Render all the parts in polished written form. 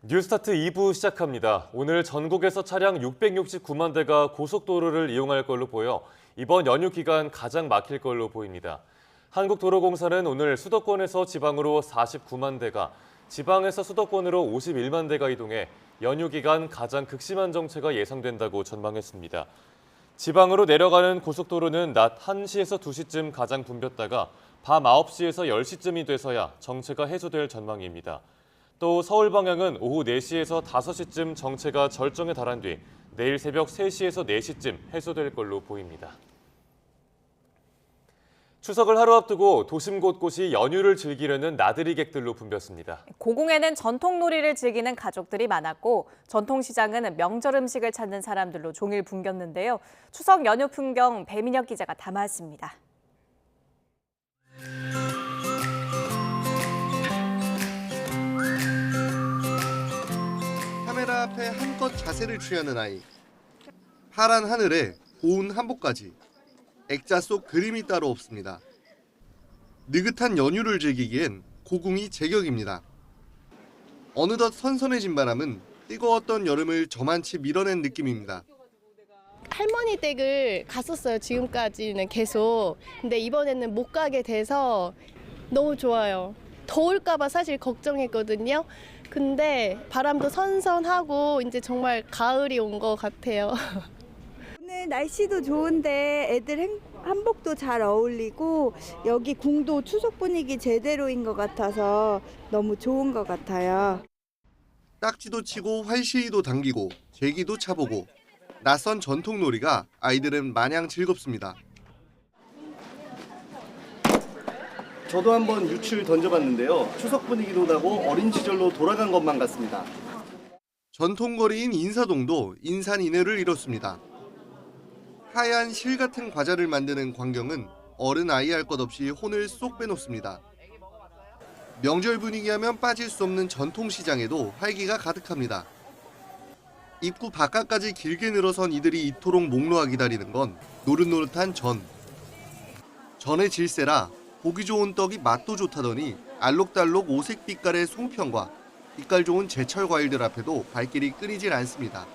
뉴스타트 2부 시작합니다. 오늘 전국에서 차량 669만 대가 고속도로를 이용할 걸로 보여 이번 연휴 기간 가장 막힐 걸로 보입니다. 한국도로공사는 오늘 수도권에서 지방으로 49만 대가, 지방에서 수도권으로 51만 대가 이동해 연휴 기간 가장 극심한 정체가 예상된다고 전망했습니다. 지방으로 내려가는 고속도로는 낮 1시에서 2시쯤 가장 붐볐다가 밤 9시에서 10시쯤이 돼서야 정체가 해소될 전망입니다. 또 서울 방향은 오후 4시에서 5시쯤 정체가 절정에 달한 뒤 내일 새벽 3시에서 4시쯤 해소될 걸로 보입니다. 추석을 하루 앞두고 도심 곳곳이 연휴를 즐기려는 나들이객들로 붐볐습니다. 고궁에는 전통놀이를 즐기는 가족들이 많았고 전통시장은 명절 음식을 찾는 사람들로 종일 붐볐는데요. 추석 연휴 풍경 배민혁 기자가 담아왔습니다. 카메라 앞에 한껏 자세를 취하는 아이. 파란 하늘에 고운 한복까지. 액자 속 그림이 따로 없습니다. 느긋한 연휴를 즐기기엔 고궁이 제격입니다. 어느덧 선선해진 바람은 뜨거웠던 여름을 저만치 밀어낸 느낌입니다. 할머니 댁을 갔었어요. 지금까지는 계속. 근데 이번에는 못 가게 돼서 너무 좋아요. 더울까 봐 사실 걱정했거든요. 근데 바람도 선선하고 이제 정말 가을이 온 것 같아요. 오늘 날씨도 좋은데 애들 한복도 잘 어울리고 여기 궁도 추석 분위기 제대로인 것 같아서 너무 좋은 것 같아요. 딱지도 치고 활시위도 당기고 제기도 차보고 낯선 전통놀이가 아이들은 마냥 즐겁습니다. 저도 한번 유출 던져봤는데요. 추석 분위기도 나고 어린 시절로 돌아간 것만 같습니다. 전통거리인 인사동도 인산인해를 이뤘습니다. 하얀 실 같은 과자를 만드는 광경은 어른 아이 할 것 없이 혼을 쏙 빼놓습니다. 명절 분위기하면 빠질 수 없는 전통시장에도 활기가 가득합니다. 입구 바깥까지 길게 늘어선 이들이 이토록 목놓아 기다리는 건 노릇노릇한 전. 전의 질세라 보기 좋은 떡이 맛도 좋다더니 알록달록 오색 빛깔의 송편과 빛깔 좋은 제철 과일들 앞에도 발길이 끊이질 않습니다.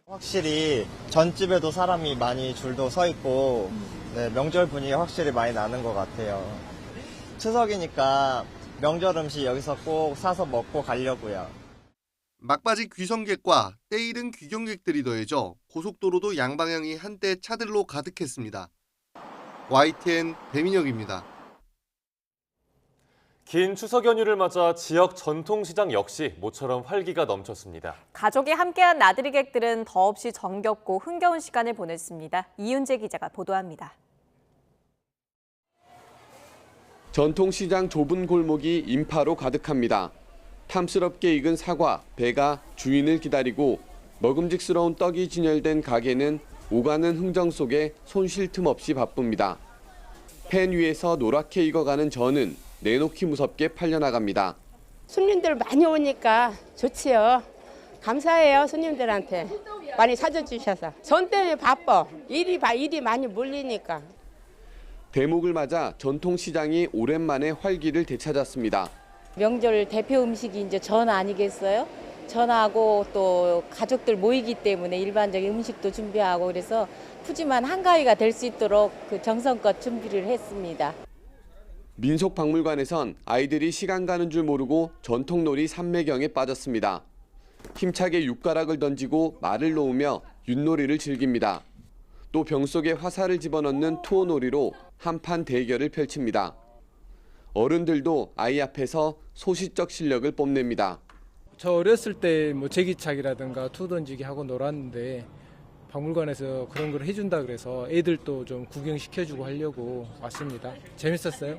확실히 전집에도 사람이 많이 줄도 서 있고 명절 분위기 확실히 많이 나는 것 같아요. 추석이니까 명절 음식 여기서 꼭 사서 먹고 가려고요. 막바지 귀성객과 때이른 귀경객들이 더해져 고속도로도 양방향이 한때 차들로 가득했습니다. YTN 배민혁입니다. 긴 추석 연휴를 맞아 지역 전통시장 역시 모처럼 활기가 넘쳤습니다. 가족이 함께한 나들이객들은 더없이 정겹고 흥겨운 시간을 보냈습니다. 이윤재 기자가 보도합니다. 전통시장 좁은 골목이 인파로 가득합니다. 탐스럽게 익은 사과, 배가 주인을 기다리고 먹음직스러운 떡이 진열된 가게는 오가는 흥정 속에 손 쉴 틈 없이 바쁩니다. 팬 위에서 노랗게 익어가는 전은 내놓기 무섭게 팔려나갑니다. 손님들 많이 오니까 좋지요. 감사해요, 손님들한테. 많이 사줘주셔서. 전 때문에 바빠. 일이 많이 몰리니까. 대목을 맞아 전통시장이 오랜만에 활기를 되찾았습니다. 명절 대표 음식이 이제 전 아니겠어요? 전하고 또 가족들 모이기 때문에 일반적인 음식도 준비하고 그래서 푸짐한 한가위가 될 수 있도록 그 정성껏 준비를 했습니다. 민속박물관에선 아이들이 시간 가는 줄 모르고 전통놀이 삼매경에 빠졌습니다. 힘차게 육가락을 던지고 말을 놓으며 윷놀이를 즐깁니다. 또 병 속에 화살을 집어넣는 투어놀이로 한판 대결을 펼칩니다. 어른들도 아이 앞에서 소시적 실력을 뽐냅니다. 저 어렸을 때 제기차기라든가 투 던지기 하고 놀았는데 박물관에서 그런 걸 해준다 그래서 애들도 좀 구경시켜주고 하려고 왔습니다. 재밌었어요.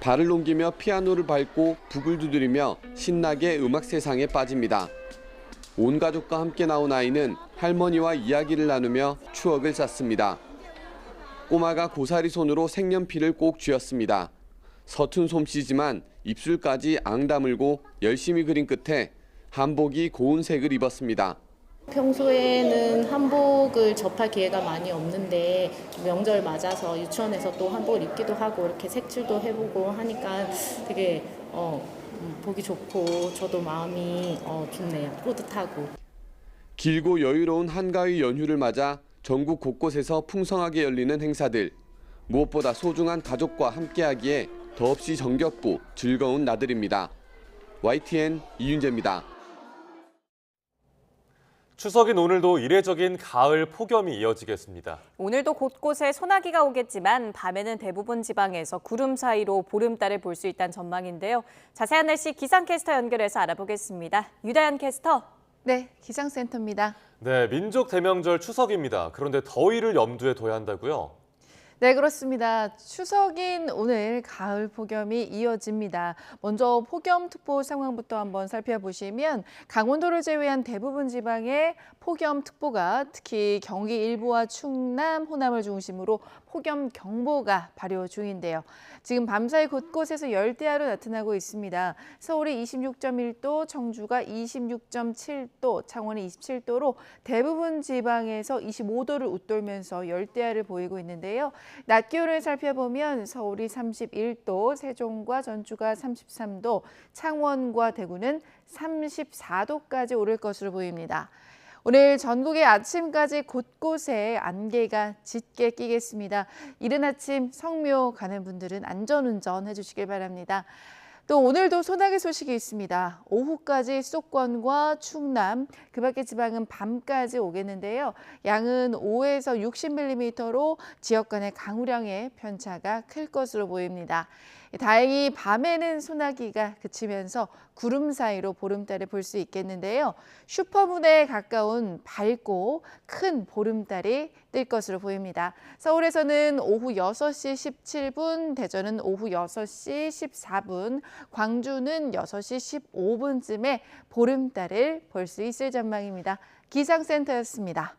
발을 넘기며 피아노를 밟고 북을 두드리며 신나게 음악 세상에 빠집니다. 온 가족과 함께 나온 아이는 할머니와 이야기를 나누며 추억을 쌓습니다. 꼬마가 고사리 손으로 색연필을 꼭 쥐었습니다. 서툰 솜씨지만 입술까지 앙 다물고 열심히 그린 끝에 한복이 고운 색을 입었습니다. 평소에는 한복을 접할 기회가 많이 없는데 명절 맞아서 유치원에서 또 한복을 입기도 하고 이렇게 색칠도 해보고 하니까 되게 보기 좋고 저도 마음이 좋네요. 뿌듯하고. 길고 여유로운 한가위 연휴를 맞아 전국 곳곳에서 풍성하게 열리는 행사들. 무엇보다 소중한 가족과 함께하기에 더없이 정겹고 즐거운 나들입니다. YTN 이윤재입니다. 추석인 오늘도 이례적인 가을 폭염이 이어지겠습니다. 오늘도 곳곳에 소나기가 오겠지만 밤에는 대부분 지방에서 구름 사이로 보름달을 볼 수 있다는 전망인데요. 자세한 날씨 기상캐스터 연결해서 알아보겠습니다. 유다연 캐스터. 네, 기상센터입니다. 네, 민족 대명절 추석입니다. 그런데 더위를 염두에 둬야 한다고요? 네, 그렇습니다. 추석인 오늘 가을 폭염이 이어집니다. 먼저 폭염특보 상황부터 한번 살펴보시면 강원도를 제외한 대부분 지방에 폭염특보가 특히 경기 일부와 충남, 호남을 중심으로 폭염경보가 발효 중인데요. 지금 밤사이 곳곳에서 열대야로 나타나고 있습니다. 서울이 26.1도, 청주가 26.7도, 창원이 27도로 대부분 지방에서 25도를 웃돌면서 열대야를 보이고 있는데요. 낮 기온을 살펴보면 서울이 31도, 세종과 전주가 33도, 창원과 대구는 34도까지 오를 것으로 보입니다. 오늘 전국의 아침까지 곳곳에 안개가 짙게 끼겠습니다. 이른 아침 성묘 가는 분들은 안전운전 해주시길 바랍니다. 또 오늘도 소나기 소식이 있습니다. 오후까지 수도권과 충남, 그 밖의 지방은 밤까지 오겠는데요. 양은 5에서 60mm로 지역 간의 강우량의 편차가 클 것으로 보입니다. 다행히 밤에는 소나기가 그치면서 구름 사이로 보름달을 볼 수 있겠는데요. 슈퍼문에 가까운 밝고 큰 보름달이 뜰 것으로 보입니다. 서울에서는 오후 6시 17분, 대전은 오후 6시 14분, 광주는 6시 15분쯤에 보름달을 볼 수 있을 전망입니다. 기상센터였습니다.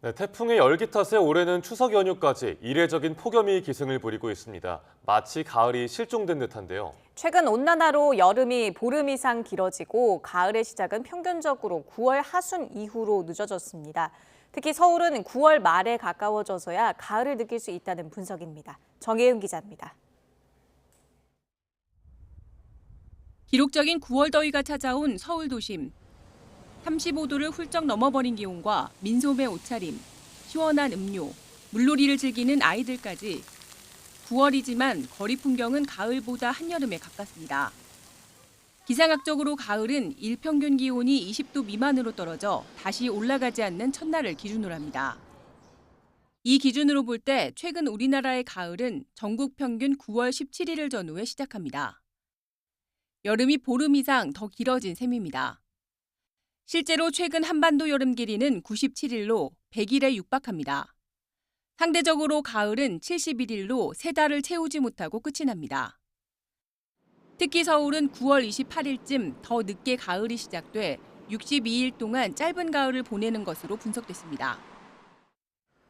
네, 태풍의 열기 탓에 올해는 추석 연휴까지 이례적인 폭염이 기승을 부리고 있습니다. 마치 가을이 실종된 듯한데요. 최근 온난화로 여름이 보름 이상 길어지고 가을의 시작은 평균적으로 9월 하순 이후로 늦어졌습니다. 특히 서울은 9월 말에 가까워져서야 가을을 느낄 수 있다는 분석입니다. 정혜은 기자입니다. 기록적인 9월 더위가 찾아온 서울 도심. 35도를 훌쩍 넘어버린 기온과 민소매 옷차림, 시원한 음료, 물놀이를 즐기는 아이들까지 9월이지만 거리 풍경은 가을보다 한여름에 가깝습니다. 기상학적으로 가을은 일평균 기온이 20도 미만으로 떨어져 다시 올라가지 않는 첫날을 기준으로 합니다. 이 기준으로 볼 때 최근 우리나라의 가을은 전국 평균 9월 17일을 전후에 시작합니다. 여름이 보름 이상 더 길어진 셈입니다. 실제로 최근 한반도 여름 길이는 97일로 100일에 육박합니다. 상대적으로 가을은 71일로 3달을 채우지 못하고 끝이 납니다. 특히 서울은 9월 28일쯤 더 늦게 가을이 시작돼 62일 동안 짧은 가을을 보내는 것으로 분석됐습니다.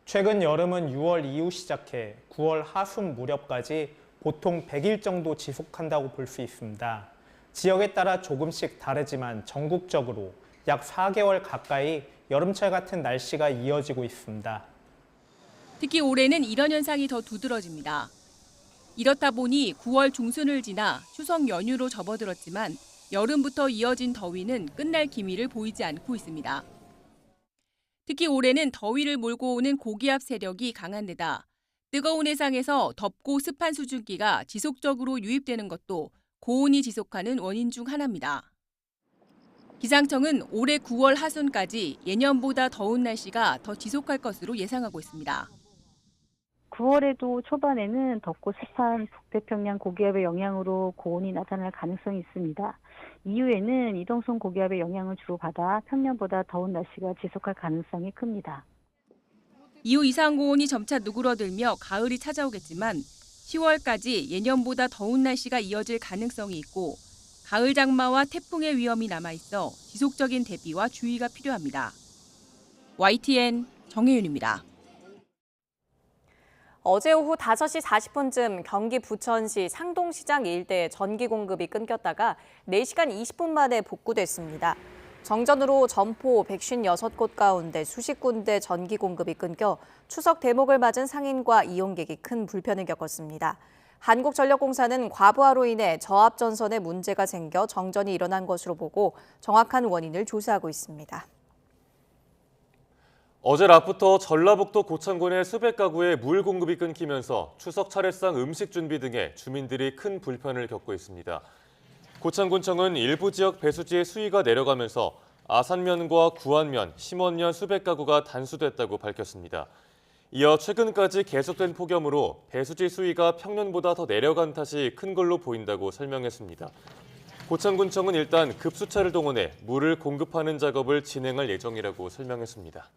최근 여름은 6월 이후 시작해 9월 하순 무렵까지 보통 100일 정도 지속한다고 볼 수 있습니다. 지역에 따라 조금씩 다르지만 전국적으로 약 4개월 가까이 여름철 같은 날씨가 이어지고 있습니다. 특히 올해는 이런 현상이 더 두드러집니다. 이렇다 보니 9월 중순을 지나 추석 연휴로 접어들었지만 여름부터 이어진 더위는 끝날 기미를 보이지 않고 있습니다. 특히 올해는 더위를 몰고 오는 고기압 세력이 강한 데다 뜨거운 해상에서 덥고 습한 수증기가 지속적으로 유입되는 것도 고온이 지속하는 원인 중 하나입니다. 기상청은 올해 9월 하순까지 예년보다 더운 날씨가 더 지속할 것으로 예상하고 있습니다. 9월에도 초반에는 덥고 습한 북태평양 고기압의 영향으로 고온이 나타날 가능성이 있습니다. 이후에는 이동성 고기압의 영향을 주로 받아 평년보다 더운 날씨가 지속할 가능성이 큽니다. 이후 이상 고온이 점차 누그러들며 가을이 찾아오겠지만 10월까지 예년보다 더운 날씨가 이어질 가능성이 있고 가을 장마와 태풍의 위험이 남아있어 지속적인 대비와 주의가 필요합니다. YTN 정혜윤입니다. 어제 오후 5시 40분쯤 경기 부천시 상동시장 일대에 전기 공급이 끊겼다가 4시간 20분 만에 복구됐습니다. 정전으로 점포 156곳 가운데 수십 군데 전기 공급이 끊겨 추석 대목을 맞은 상인과 이용객이 큰 불편을 겪었습니다. 한국전력공사는 과부하로 인해 저압 전선에 문제가 생겨 정전이 일어난 것으로 보고 정확한 원인을 조사하고 있습니다. 어제 낮부터 전라북도 고창군의 수백 가구에 물 공급이 끊기면서 추석 차례상 음식 준비 등에 주민들이 큰 불편을 겪고 있습니다. 고창군청은 일부 지역 배수지의 수위가 내려가면서 아산면과 구안면, 심원면 수백 가구가 단수됐다고 밝혔습니다. 이어 최근까지 계속된 폭염으로 배수지 수위가 평년보다 더 내려간 탓이 큰 걸로 보인다고 설명했습니다. 고창군청은 일단 급수차를 동원해 물을 공급하는 작업을 진행할 예정이라고 설명했습니다.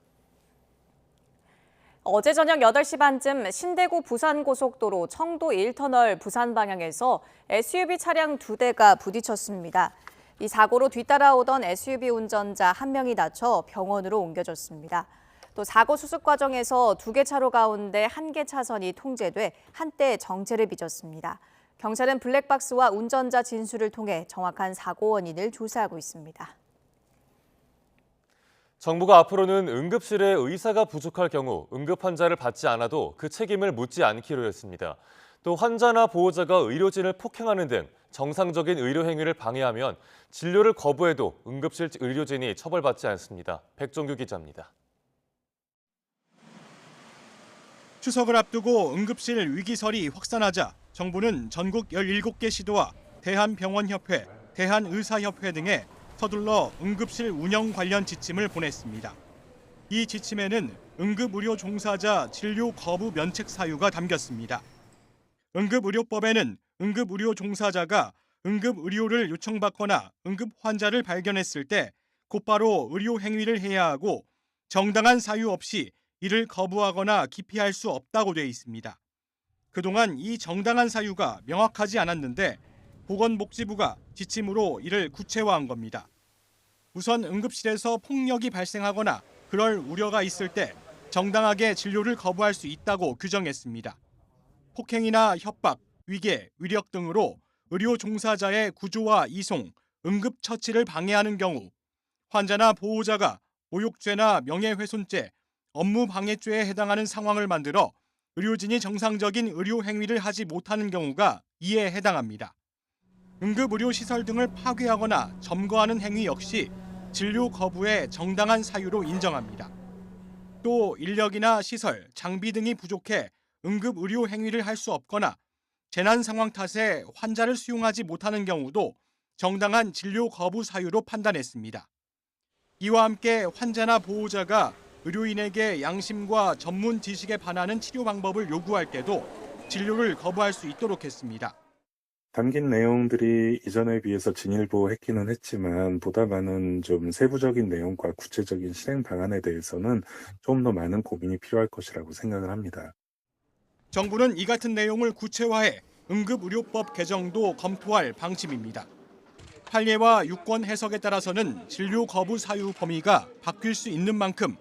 어제 저녁 8시 반쯤 신대구 부산고속도로 청도 1터널 부산 방향에서 SUV 차량 2대가 부딪혔습니다. 이 사고로 뒤따라오던 SUV 운전자 1명이 다쳐 병원으로 옮겨졌습니다. 또 사고 수습 과정에서 2개 차로 가운데 1개 차선이 통제돼 한때 정체를 빚었습니다. 경찰은 블랙박스와 운전자 진술을 통해 정확한 사고 원인을 조사하고 있습니다. 정부가 앞으로는 응급실에 의사가 부족할 경우 응급 환자를 받지 않아도 그 책임을 묻지 않기로 했습니다. 또 환자나 보호자가 의료진을 폭행하는 등 정상적인 의료 행위를 방해하면 진료를 거부해도 응급실 의료진이 처벌받지 않습니다. 백종규 기자입니다. 추석을 앞두고 응급실 위기설이 확산하자 정부는 전국 17개 시도와 대한병원협회, 대한의사협회 등에 서둘러 응급실 운영 관련 지침을 보냈습니다. 이 지침에는 응급의료 종사자 진료 거부 면책 사유가 담겼습니다. 응급의료법에는 응급의료 종사자가 응급의료를 요청받거나 응급 환자를 발견했을 때 곧바로 의료 행위를 해야 하고 정당한 사유 없이 이를 거부하거나 기피할 수 없다고 돼 있습니다. 그동안 이 정당한 사유가 명확하지 않았는데 보건복지부가 지침으로 이를 구체화한 겁니다. 우선 응급실에서 폭력이 발생하거나 그럴 우려가 있을 때 정당하게 진료를 거부할 수 있다고 규정했습니다. 폭행이나 협박, 위계, 위력 등으로 의료 종사자의 구조와 이송, 응급처치를 방해하는 경우 환자나 보호자가 모욕죄나 명예훼손죄, 업무방해죄에 해당하는 상황을 만들어 의료진이 정상적인 의료 행위를 하지 못하는 경우가 이에 해당합니다. 응급의료시설 등을 파괴하거나 점거하는 행위 역시 진료 거부의 정당한 사유로 인정합니다. 또 인력이나 시설, 장비 등이 부족해 응급의료 행위를 할 수 없거나 재난 상황 탓에 환자를 수용하지 못하는 경우도 정당한 진료 거부 사유로 판단했습니다. 이와 함께 환자나 보호자가 의료인에게 양심과 전문 지식에 반하는 치료 방법을 요구할 때도 진료를 거부할 수 있도록 했습니다. 담긴 내용들이 이전에 비해서 진일보했기는 했지만 보다 많은 좀 세부적인 내용과 구체적인 실행 방안에 대해서는 좀 더 많은 고민이 필요할 것이라고 생각을 합니다. 정부는 이 같은 내용을 구체화해 응급의료법 개정도 검토할 방침입니다. 판례와 유권 해석에 따라서는 진료 거부 사유 범위가 바뀔 수 있는 만큼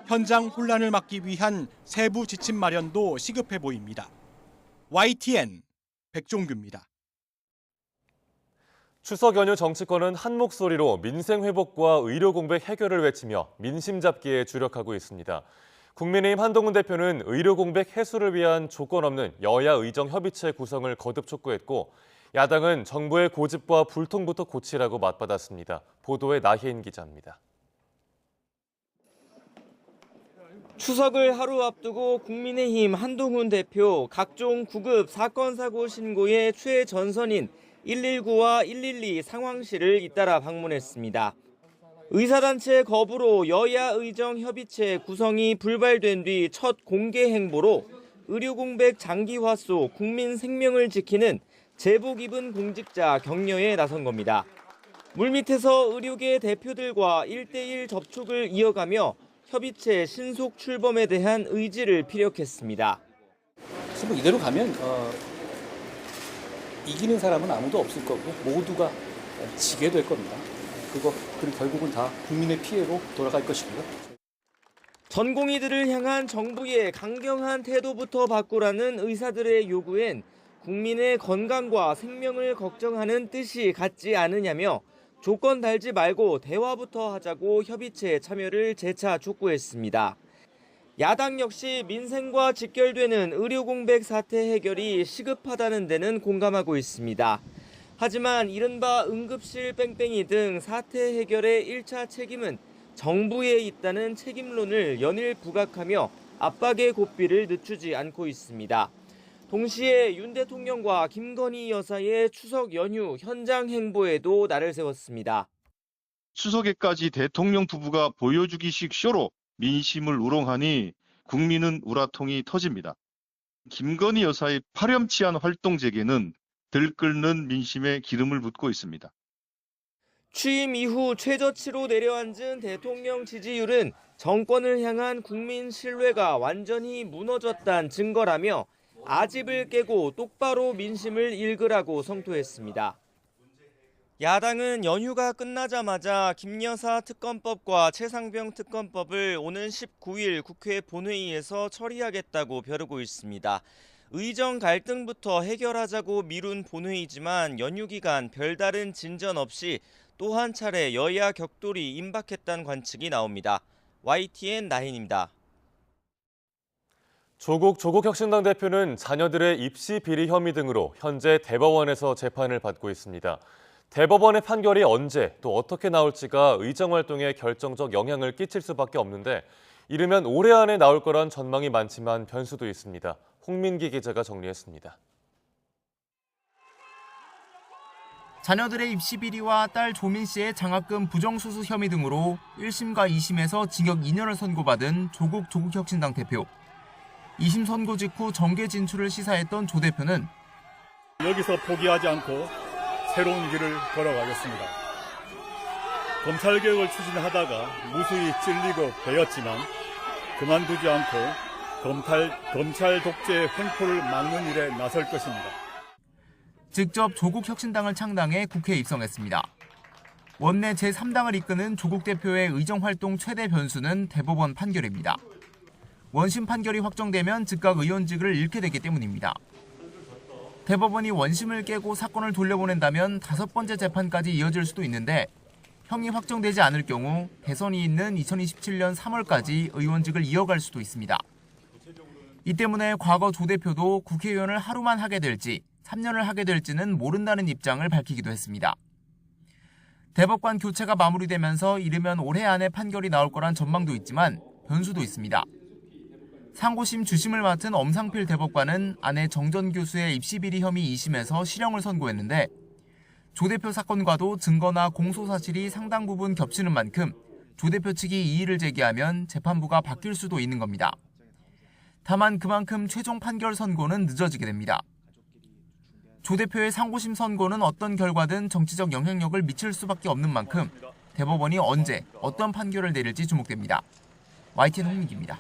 현장 혼란을 막기 위한 세부 지침 마련도 시급해 보입니다. YTN 백종규입니다. 추석 연휴 정치권은 한 목소리로 민생 회복과 의료 공백 해결을 외치며 민심 잡기에 주력하고 있습니다. 국민의힘 한동훈 대표는 의료 공백 해소를 위한 조건 없는 여야 의정 협의체 구성을 거듭 촉구했고 야당은 정부의 고집과 불통부터 고치라고 맞받았습니다. 보도에 나혜인 기자입니다. 추석을 하루 앞두고 국민의힘 한동훈 대표 각종 구급 사건 사고 신고의 최전선인 119와 112 상황실을 잇따라 방문했습니다. 의사단체 거부로 여야 의정 협의체 구성이 불발된 뒤 첫 공개 행보로 의료 공백 장기화 속 국민 생명을 지키는 제복 입은 공직자 격려에 나선 겁니다. 물밑에서 의료계 대표들과 1대1 접촉을 이어가며 협의체 신속 출범에 대한 의지를 피력했습니다. 뭐 이대로 가면 이기는 사람은 아무도 없을 거고 모두가 지게 될 겁니다. 그리고 결국은 다 국민의 피해로 돌아갈 것이고요. 전공의들을 향한 정부의 강경한 태도부터 바꾸라는 의사들의 요구엔 국민의 건강과 생명을 걱정하는 뜻이 같지 않으냐며 조건 달지 말고 대화부터 하자고 협의체에 참여를 재차 촉구했습니다. 야당 역시 민생과 직결되는 의료 공백 사태 해결이 시급하다는 데는 공감하고 있습니다. 하지만 이른바 응급실 뺑뺑이 등 사태 해결의 1차 책임은 정부에 있다는 책임론을 연일 부각하며 압박의 고삐를 늦추지 않고 있습니다. 동시에 윤 대통령과 김건희 여사의 추석 연휴 현장 행보에도 날을 세웠습니다. 추석에까지 대통령 부부가 보여주기식 쇼로 민심을 우롱하니 국민은 우라통이 터집니다. 김건희 여사의 파렴치한 활동 재개는 들끓는 민심에 기름을 붓고 있습니다. 취임 이후 최저치로 내려앉은 대통령 지지율은 정권을 향한 국민 신뢰가 완전히 무너졌다는 증거라며 아집을 깨고 똑바로 민심을 읽으라고 성토했습니다. 야당은 연휴가 끝나자마자 김여사 특검법과 최상병 특검법을 오는 19일 국회 본회의에서 처리하겠다고 벼르고 있습니다. 의정 갈등부터 해결하자고 미룬 본회의지만 연휴 기간 별다른 진전 없이 또 한 차례 여야 격돌이 임박했다는 관측이 나옵니다. YTN 나인입니다. 조국 혁신당 대표는 자녀들의 입시 비리 혐의 등으로 현재 대법원에서 재판을 받고 있습니다. 대법원의 판결이 언제 또 어떻게 나올지가 의정 활동에 결정적 영향을 끼칠 수밖에 없는데 이르면 올해 안에 나올 거란 전망이 많지만 변수도 있습니다. 홍민기 기자가 정리했습니다. 자녀들의 입시 비리와 딸 조민 씨의 장학금 부정수수 혐의 등으로 1심과 2심에서 징역 2년을 선고받은 조국 혁신당 대표. 2심 선고 직후 정계 진출을 시사했던 조 대표는 여기서 포기하지 않고 새로운 길을 걸어가겠습니다. 검찰개혁을 추진하다가 무수히 찔리고 베었지만 그만두지 않고 검찰 독재 횡포를 막는 일에 나설 것입니다. 직접 조국 혁신당을 창당해 국회에 입성했습니다. 원내 제3당을 이끄는 조국 대표의 의정활동 최대 변수는 대법원 판결입니다. 원심 판결이 확정되면 즉각 의원직을 잃게 되기 때문입니다. 대법원이 원심을 깨고 사건을 돌려보낸다면 5번째 재판까지 이어질 수도 있는데 형이 확정되지 않을 경우 대선이 있는 2027년 3월까지 의원직을 이어갈 수도 있습니다. 이 때문에 과거 조 대표도 국회의원을 하루만 하게 될지 3년을 하게 될지는 모른다는 입장을 밝히기도 했습니다. 대법관 교체가 마무리되면서 이르면 올해 안에 판결이 나올 거란 전망도 있지만 변수도 있습니다. 상고심 주심을 맡은 엄상필 대법관은 아내 정전 교수의 입시비리 혐의 2심에서 실형을 선고했는데 조 대표 사건과도 증거나 공소 사실이 상당 부분 겹치는 만큼 조 대표 측이 이의를 제기하면 재판부가 바뀔 수도 있는 겁니다. 다만 그만큼 최종 판결 선고는 늦어지게 됩니다. 조 대표의 상고심 선고는 어떤 결과든 정치적 영향력을 미칠 수밖에 없는 만큼 대법원이 언제 어떤 판결을 내릴지 주목됩니다. YTN 홍민기입니다.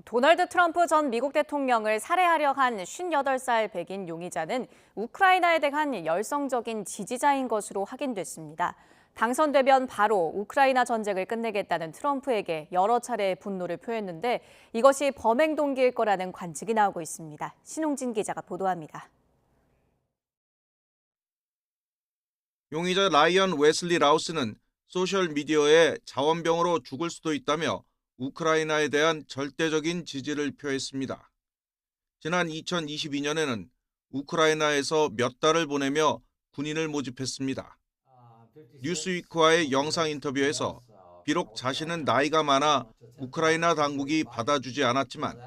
도널드 트럼프 전 미국 대통령을 살해하려 한 58살 백인 용의자는 우크라이나에 대한 열성적인 지지자인 것으로 확인됐습니다. 당선되면 바로 우크라이나 전쟁을 끝내겠다는 트럼프에게 여러 차례 분노를 표했는데 이것이 범행 동기일 거라는 관측이 나오고 있습니다. 신홍진 기자가 보도합니다. 용의자 라이언 웨슬리 라우스는 소셜미디어에 자원병으로 죽을 수도 있다며 우크라이나에 대한 절대적인 지지를 표했습니다. 지난 2022년에는 우크라이나에서 몇 달을 보내며 군인을 모집했습니다. 뉴스위크와의 영상 인터뷰에서 비록 자신은 나이가 많아 우크라이나 당국이 받아주지 않았지만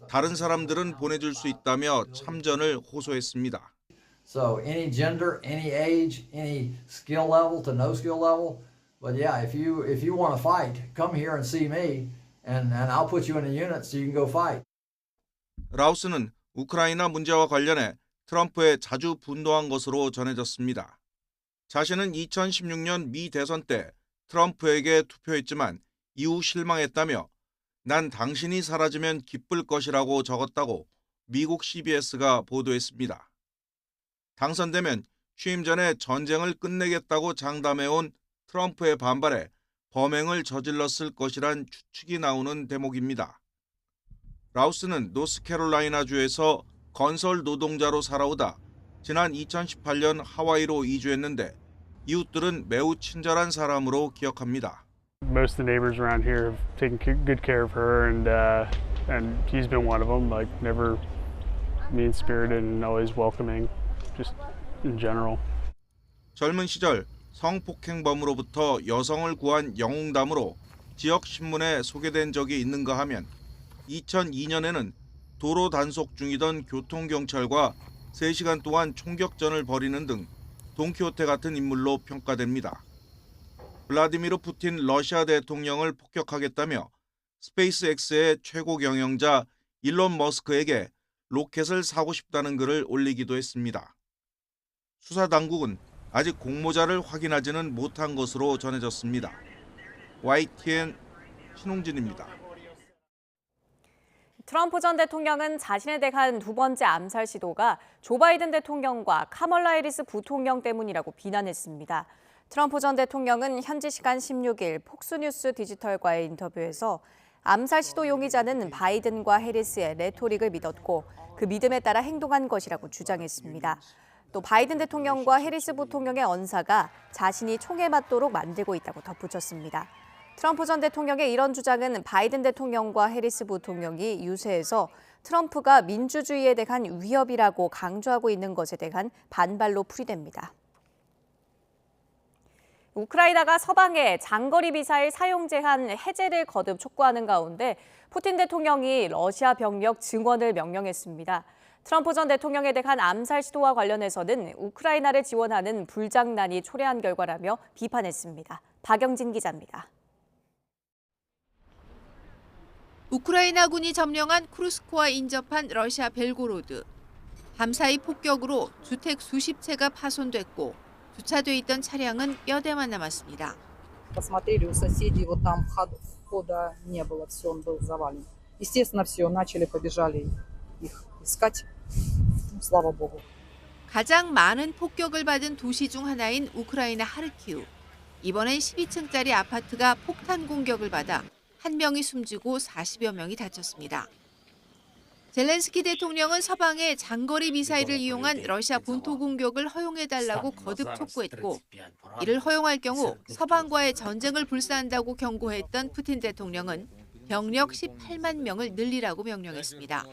다른 사람들은 보내줄 수 있다며 참전을 호소했습니다. So any gender, any age, any skill level to no skill level, but yeah, if you want to fight, come here and see me, and I'll put you in a unit so you can go fight. 라우스는 우크라이나 문제와 관련해 트럼프에 자주 분노한 것으로 전해졌습니다. 자신은 2016년 미 대선 때 트럼프에게 투표했지만 이후 실망했다며 난 당신이 사라지면 기쁠 것이라고 적었다고 미국 CBS가 보도했습니다. 당선되면 취임 전에 전쟁을 끝내겠다고 장담해온 트럼프의 반발에 범행을 저질렀을 것이란 추측이 나오는 대목입니다. 라우스는 노스캐롤라이나주에서 건설 노동자로 살아오다 지난 2018년 하와이로 이주했는데 이웃들은 매우 친절한 사람으로 기억합니다. most of the neighbors around here have taken good care of her, and he's been one of them. Like never mean-spirited and always welcoming, just in general. 젊은 시절 성폭행범으로부터 여성을 구한 영웅담으로 지역 신문에 소개된 적이 있는가 하면 2002년에는 도로 단속 중이던 교통경찰과 3시간 동안 총격전을 벌이는 등 돈키호테 같은 인물로 평가됩니다. 블라디미르 푸틴 러시아 대통령을 폭격하겠다며 스페이스X의 최고 경영자 일론 머스크에게 로켓을 사고 싶다는 글을 올리기도 했습니다. 수사 당국은 아직 공모자를 확인하지는 못한 것으로 전해졌습니다. YTN 신홍진입니다. 트럼프 전 대통령은 자신에 대한 두 번째 암살 시도가 조 바이든 대통령과 카멀라 해리스 부통령 때문이라고 비난했습니다. 트럼프 전 대통령은 현지 시간 16일 폭스뉴스 디지털과의 인터뷰에서 암살 시도 용의자는 바이든과 해리스의 레토릭을 믿었고 그 믿음에 따라 행동한 것이라고 주장했습니다. 또 바이든 대통령과 해리스 부통령의 언사가 자신이 총에 맞도록 만들고 있다고 덧붙였습니다. 트럼프 전 대통령의 이런 주장은 바이든 대통령과 해리스 부통령이 유세에서 트럼프가 민주주의에 대한 위협이라고 강조하고 있는 것에 대한 반발로 풀이됩니다. 우크라이나가 서방에 장거리 미사일 사용 제한 해제를 거듭 촉구하는 가운데 푸틴 대통령이 러시아 병력 증원을 명령했습니다. 트럼프 전 대통령에 대한 암살 시도와 관련해서는 우크라이나를 지원하는 불장난이 초래한 결과라며 비판했습니다. 박영진 기자입니다. 우크라이나군이 점령한 쿠르스크와 인접한 러시아 벨고로드. 밤사이 폭격으로 주택 수십 채가 파손됐고 주차돼 있던 차량은 몇 대만 남았습니다. Посмотрели, у соседей вот там входа не было, все, он был завален. Естественно, все, начали, побежали их искать. Слава богу. 가장 많은 폭격을 받은 도시 중 하나인 우크라이나 하르키우. 이번엔 12층짜리 아파트가 폭탄 공격을 받아 1명이 숨지고 40여 명이 다쳤습니다. 젤렌스키 대통령은 서방에 장거리 미사일을 이용한 러시아 본토 공격을 허용해달라고 거듭 촉구했고 이를 허용할 경우 서방과의 전쟁을 불사한다고 경고했던 푸틴 대통령은 병력 18만 명을 늘리라고 명령했습니다.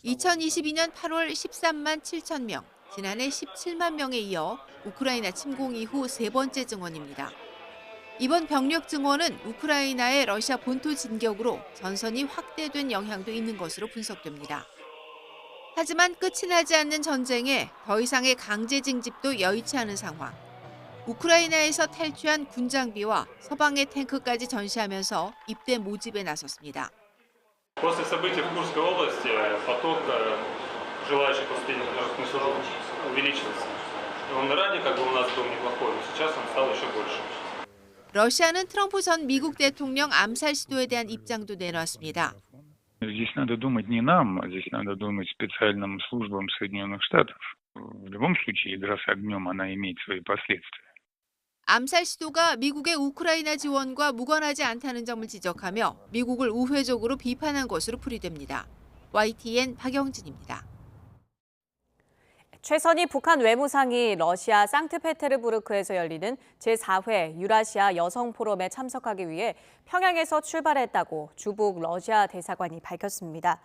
2022년 8월 13만 7천 명, 지난해 17만 명에 이어 우크라이나 침공 이후 세 번째 증원입니다. 이번 병력 증원은 우크라이나의 러시아 본토 진격으로 전선이 확대된 영향도 있는 것으로 분석됩니다. 하지만 끝이 나지 않는 전쟁에 더 이상의 강제 징집도 여의치 않은 상황. 우크라이나에서 탈취한 군장비와 서방의 탱크까지 전시하면서 입대 모집에 나섰습니다. После событий в Курской области поток желающих поступить на службу увеличился. Он ранее как бы у нас был неплохой, но сейчас он стал еще больше. 러시아는 트럼프 전 미국 대통령 암살 시도에 대한 입장도 내놨습니다. Здесь надо думать не нам, а здесь надо думать специальным службам Соединенных Штатов. В любом случае, игра с огнем, она имеет свои последствия. 암살 시도가 미국의 우크라이나 지원과 무관하지 않다는 점을 지적하며 미국을 우회적으로 비판한 것으로 풀이됩니다. YTN 박영진입니다. 최선희 북한 외무상이 러시아 상트페테르부르크에서 열리는 제4회 유라시아 여성 포럼에 참석하기 위해 평양에서 출발했다고 주북 러시아 대사관이 밝혔습니다.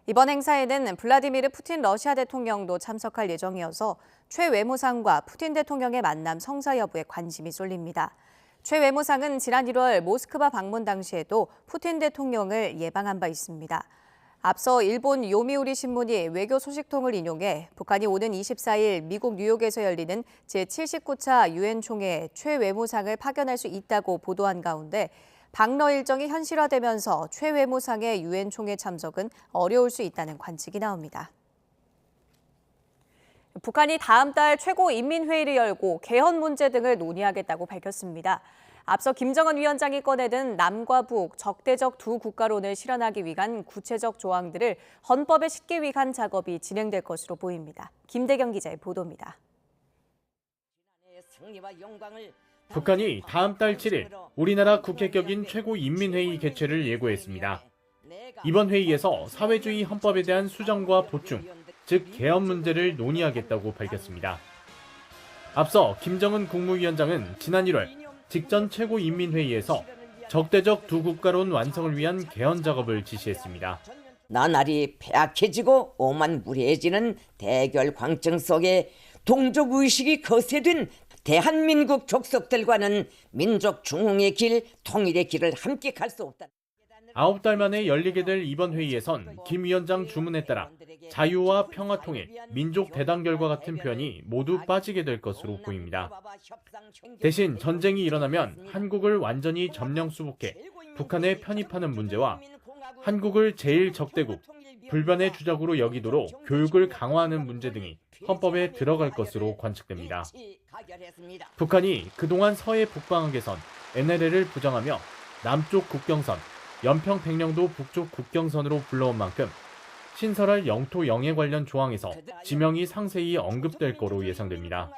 이번 행사에는 블라디미르 푸틴 러시아 대통령도 참석할 예정이어서 최 외무상과 푸틴 대통령의 만남 성사 여부에 관심이 쏠립니다. 최 외무상은 지난 1월 모스크바 방문 당시에도 푸틴 대통령을 예방한 바 있습니다. 앞서 일본 요미우리 신문이 외교 소식통을 인용해 북한이 오는 24일 미국 뉴욕에서 열리는 제79차 유엔 총회에 최 외무상을 파견할 수 있다고 보도한 가운데 방러 일정이 현실화되면서 최 외무상의 유엔 총회 참석은 어려울 수 있다는 관측이 나옵니다. 북한이 다음 달 최고인민회의를 열고 개헌 문제 등을 논의하겠다고 밝혔습니다. 앞서 김정은 위원장이 꺼내든 남과 북, 적대적 두 국가론을 실현하기 위한 구체적 조항들을 헌법에 싣기 위한 작업이 진행될 것으로 보입니다. 김대경 기자의 보도입니다. 북한이 다음 달 7일 우리나라 국회 격인 최고인민회의 개최를 예고했습니다. 이번 회의에서 사회주의 헌법에 대한 수정과 보충, 즉 개헌 문제를 논의하겠다고 밝혔습니다. 앞서 김정은 국무위원장은 지난 1월 직전 최고인민회의에서 적대적 두 국가론 완성을 위한 개헌 작업을 지시했습니다. 나날이 폐악해지고 오만무리해지는 대결 광증 속에 동족의식이 거세된 대한민국 족속들과는 민족 중흥의 길, 통일의 길을 함께 갈 수 없다. 9달 만에 열리게 될 이번 회의에선 김 위원장 주문에 따라 자유와 평화 통일, 민족 대단결과 같은 표현이 모두 빠지게 될 것으로 보입니다. 대신 전쟁이 일어나면 한국을 완전히 점령 수복해 북한에 편입하는 문제와 한국을 제1적대국, 불변의 주적으로 여기도록 교육을 강화하는 문제 등이 헌법에 들어갈 것으로 관측됩니다. 북한이 그동안 서해 북방학에선 NLL을 부정하며 남쪽 국경선, 연평 백령도 북쪽 국경선으로 불러온 만큼 신설할 영토 영해 관련 조항에서 지명이 상세히 언급될 거로 예상됩니다.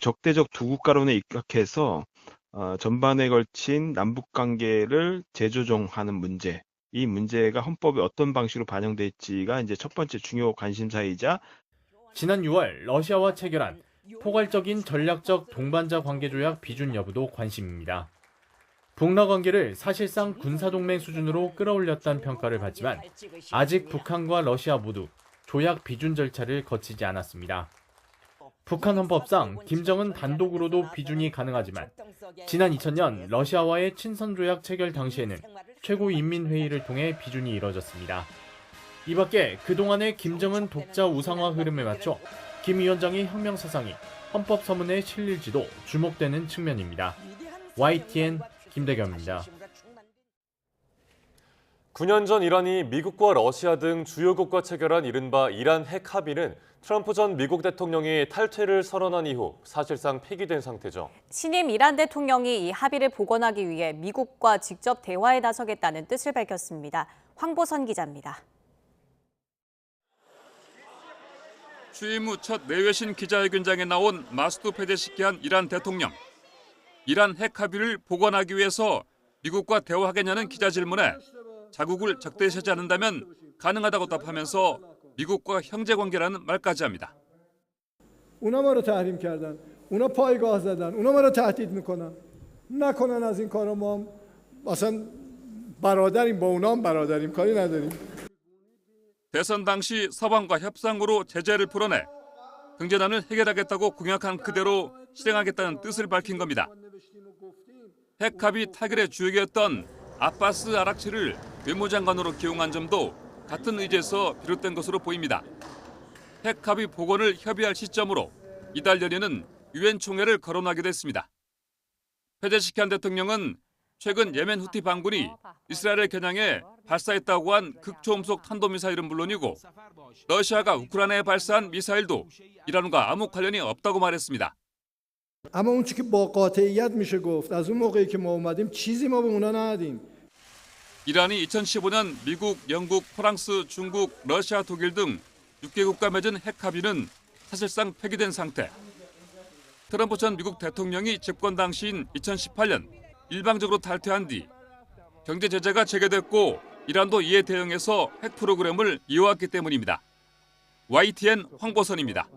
적대적 두 국가론에 입각해서 전반에 걸친 남북 관계를 재조정하는 문제, 이 문제가 헌법에 어떤 방식으로 반영될지가 이제 첫 번째 중요 관심사이자 지난 6월 러시아와 체결한 포괄적인 전략적 동반자 관계 조약 비준 여부도 관심입니다. 북러 관계를 사실상 군사동맹 수준으로 끌어올렸다는 평가를 받지만 아직 북한과 러시아 모두 조약 비준 절차를 거치지 않았습니다. 북한 헌법상 김정은 단독으로도 비준이 가능하지만 지난 2000년 러시아와의 친선조약 체결 당시에는 최고인민회의를 통해 비준이 이뤄졌습니다. 이 밖에 그동안의 김정은 독자 우상화 흐름에 맞춰 김 위원장의 혁명 사상이 헌법 서문에 실릴지도 주목되는 측면입니다. YTN 김대겸입니다. 9년 전 이란이 미국과 러시아 등 주요국과 체결한 이른바 이란 핵 합의는 트럼프 전 미국 대통령이 탈퇴를 선언한 이후 사실상 폐기된 상태죠. 신임 이란 대통령이 이 합의를 복원하기 위해 미국과 직접 대화에 나서겠다는 뜻을 밝혔습니다. 황보선 기자입니다. 취임 후 첫 내외신 기자회견장에 나온 마수드 페제시키안 이란 대통령. 이란 핵 합의를 복원하기 위해서 미국과 대화하겠냐는 기자 질문에 자국을 적대시하지 않는다면 가능하다고 답하면서 미국과 형제 관계라는 말까지 합니다. اونا ما رو تحریم کردن. اونا پایگاه زدن. اونا ما رو تهدید میکنن. نکنن از این کارا ما اصلا برادریم با اونا هم برادریم کاری نداریم. 대선 당시 서방과 협상으로 제재를 풀어내 흥전안을 해결하겠다고 공약한 그대로 실행하겠다는 뜻을 밝힌 겁니다. 핵 합의 타결의 주역이었던 아바스 아락치를 외무장관으로 기용한 점도 같은 의지에서 비롯된 것으로 보입니다. 핵 합의 복원을 협의할 시점으로 이달 열리는 유엔 총회를 거론하기도 했습니다. 페제시키안 대통령은 최근 예멘 후티 반군이 이스라엘을 겨냥해 발사했다고 한 극초음속 탄도미사일은 물론이고 러시아가 우크라이나에 발사한 미사일도 이란과 아무 관련이 없다고 말했습니다. اما اون چیزی که با قاطعیت میشه گفت از اون موقعی که ما اومدیم چیزی ما به اونا ندادیم. 이란이 2015년 미국, 영국, 프랑스, 중국, 러시아, 독일 등 6개국과 맺은 핵 합의는 사실상 폐기된 상태. 트럼프 전 미국 대통령이 집권 당시인 2018년 일방적으로 탈퇴한 뒤 경제 제재가 재개됐고 이란도 이에 대응해서 핵 프로그램을 이어왔기 때문입니다. YTN 황보선입니다.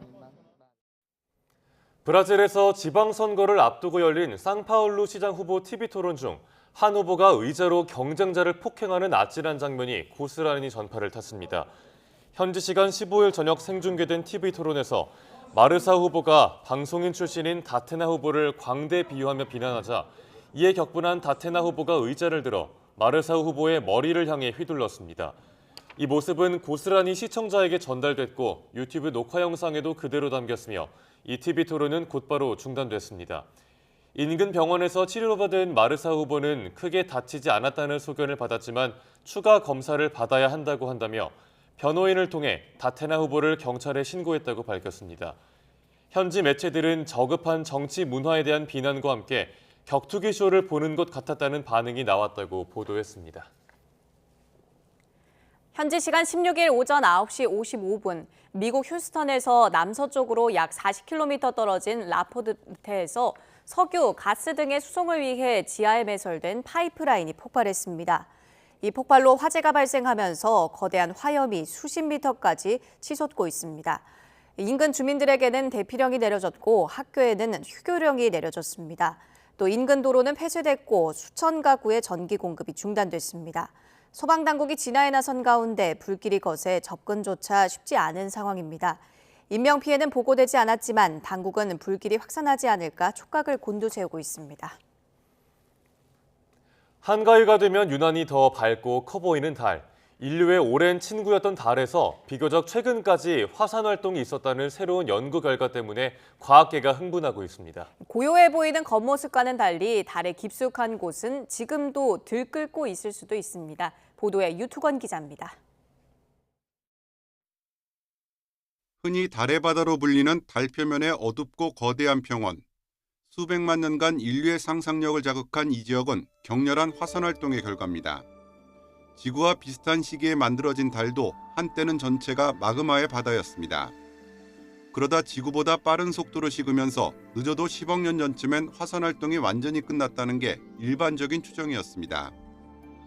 브라질에서 지방선거를 앞두고 열린 상파울루 시장 후보 TV 토론 중 한 후보가 의자로 경쟁자를 폭행하는 아찔한 장면이 고스란히 전파를 탔습니다. 현지 시간 15일 저녁 생중계된 TV 토론에서 마르사 후보가 방송인 출신인 다테나 후보를 광대 비유하며 비난하자 이에 격분한 다테나 후보가 의자를 들어 마르사 후보의 머리를 향해 휘둘렀습니다. 이 모습은 고스란히 시청자에게 전달됐고 유튜브 녹화 영상에도 그대로 담겼으며 이 TV 토론은 곧바로 중단됐습니다. 인근 병원에서 치료를 받은 마르사 후보는 크게 다치지 않았다는 소견을 받았지만 추가 검사를 받아야 한다고 한다며 변호인을 통해 다테나 후보를 경찰에 신고했다고 밝혔습니다. 현지 매체들은 저급한 정치 문화에 대한 비난과 함께 격투기 쇼를 보는 것 같았다는 반응이 나왔다고 보도했습니다. 현지 시간 16일 오전 9시 55분 미국 휴스턴에서 남서쪽으로 약 40km 떨어진 라포르테에서 석유, 가스 등의 수송을 위해 지하에 매설된 파이프라인이 폭발했습니다. 이 폭발로 화재가 발생하면서 거대한 화염이 수십 미터까지 치솟고 있습니다. 인근 주민들에게는 대피령이 내려졌고 학교에는 휴교령이 내려졌습니다. 또 인근 도로는 폐쇄됐고 수천 가구의 전기 공급이 중단됐습니다. 소방당국이 진화에 나선 가운데 불길이 거세 접근조차 쉽지 않은 상황입니다. 인명피해는 보고되지 않았지만 당국은 불길이 확산하지 않을까 촉각을 곤두세우고 있습니다. 한가위가 되면 유난히 더 밝고 커 보이는 달. 인류의 오랜 친구였던 달에서 비교적 최근까지 화산 활동이 있었다는 새로운 연구 결과 때문에 과학계가 흥분하고 있습니다. 고요해 보이는 겉모습과는 달리 달의 깊숙한 곳은 지금도 들끓고 있을 수도 있습니다. 보도에 유투건 기자입니다. 흔히 달의 바다로 불리는 달 표면의 어둡고 거대한 평원. 수백만 년간 인류의 상상력을 자극한 이 지역은 격렬한 화산 활동의 결과입니다. 지구와 비슷한 시기에 만들어진 달도 한때는 전체가 마그마의 바다였습니다. 그러다 지구보다 빠른 속도로 식으면서 늦어도 10억 년 전쯤엔 화산 활동이 완전히 끝났다는 게 일반적인 추정이었습니다.